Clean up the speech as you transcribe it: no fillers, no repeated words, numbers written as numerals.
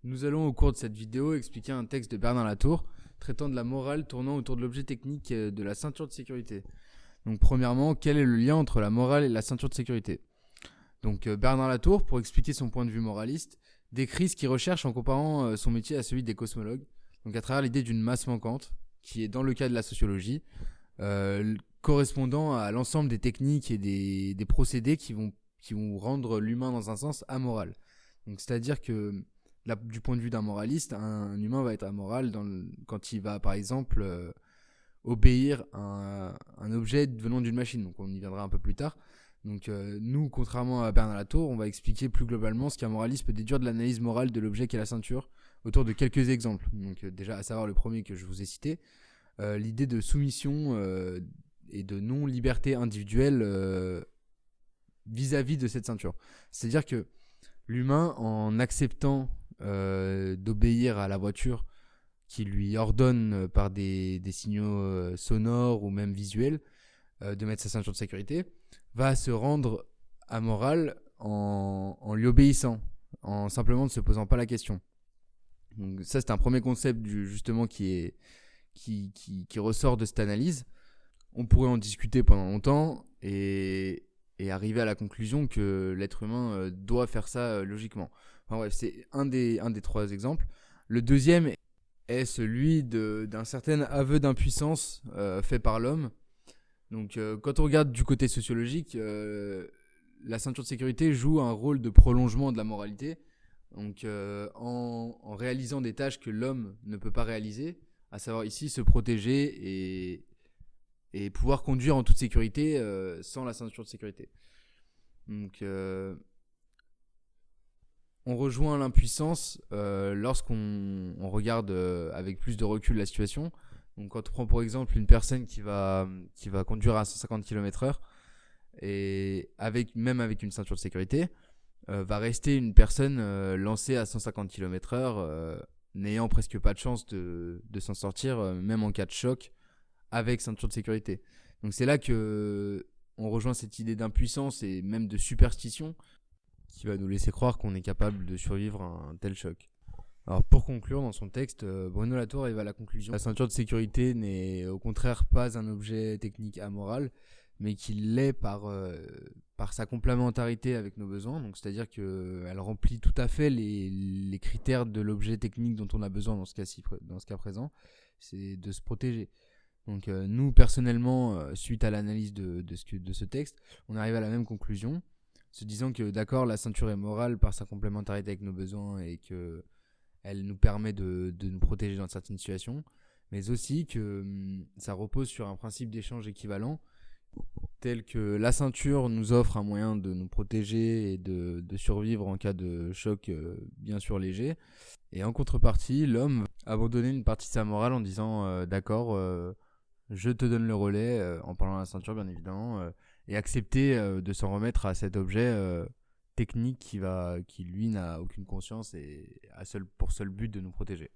Nous allons au cours de cette vidéo expliquer un texte de Bernard Latour traitant de la morale tournant autour de l'objet technique de la ceinture de sécurité. Donc premièrement, quel est le lien entre la morale et la ceinture de sécurité? Donc Bernard Latour, pour expliquer son point de vue moraliste, décrit ce qu'il recherche en comparant son métier à celui des cosmologues, donc à travers l'idée d'une masse manquante, qui est dans le cas de la sociologie, correspondant à l'ensemble des techniques et des procédés qui vont rendre l'humain dans un sens amoral. Donc c'est-à-dire que du point de vue d'un moraliste, un humain va être amoral quand il va par exemple obéir à un objet venant d'une machine. Donc on y viendra un peu plus tard. Donc nous, contrairement à Bernard Latour, on va expliquer plus globalement ce qu'un moraliste peut déduire de l'analyse morale de l'objet qu'est la ceinture, autour de quelques exemples. Donc déjà à savoir le premier que je vous ai cité, l'idée de soumission et de non-liberté individuelle vis-à-vis de cette ceinture. C'est-à-dire que l'humain, en acceptant d'obéir à la voiture qui lui ordonne par des signaux sonores ou même visuels de mettre sa ceinture de sécurité, va se rendre amoral en lui obéissant, en simplement ne se posant pas la question. Donc ça, c'est un premier concept justement qui ressort de cette analyse. On pourrait en discuter pendant longtemps et arriver à la conclusion que l'être humain doit faire ça logiquement. Enfin bref, c'est un des trois exemples. Le deuxième est celui d'un certain aveu d'impuissance fait par l'homme. Donc quand on regarde du côté sociologique, la ceinture de sécurité joue un rôle de prolongement de la moralité. Donc en réalisant des tâches que l'homme ne peut pas réaliser, à savoir ici se protéger et pouvoir conduire en toute sécurité sans la ceinture de sécurité. Donc on rejoint l'impuissance lorsqu'on regarde avec plus de recul la situation. Donc quand on prend pour exemple une personne qui va conduire à 150 km/h et même avec une ceinture de sécurité, va rester une personne lancée à 150 km/h n'ayant presque pas de chance de s'en sortir, même en cas de choc, avec ceinture de sécurité. Donc c'est là que on rejoint cette idée d'impuissance et même de superstition qui va nous laisser croire qu'on est capable de survivre à un tel choc. Alors pour conclure, dans son texte, Bruno Latour arrive à la conclusion que la ceinture de sécurité n'est au contraire pas un objet technique amoral, mais qu'il l'est par sa complémentarité avec nos besoins. Donc c'est-à-dire qu'elle remplit tout à fait les critères de l'objet technique dont on a besoin dans ce cas présent, c'est de se protéger. Donc nous personnellement, suite à l'analyse de ce texte, on arrive à la même conclusion, se disant que d'accord, la ceinture est morale par sa complémentarité avec nos besoins et que elle nous permet de nous protéger dans certaines situations, mais aussi que ça repose sur un principe d'échange équivalent, tel que la ceinture nous offre un moyen de nous protéger et de survivre en cas de choc bien sûr léger, et en contrepartie, l'homme a abandonné une partie de sa morale en disant d'accord, je te donne le relais, en parlant de la ceinture bien évidemment, et accepter de s'en remettre à cet objet technique qui lui n'a aucune conscience et a pour seul but de nous protéger.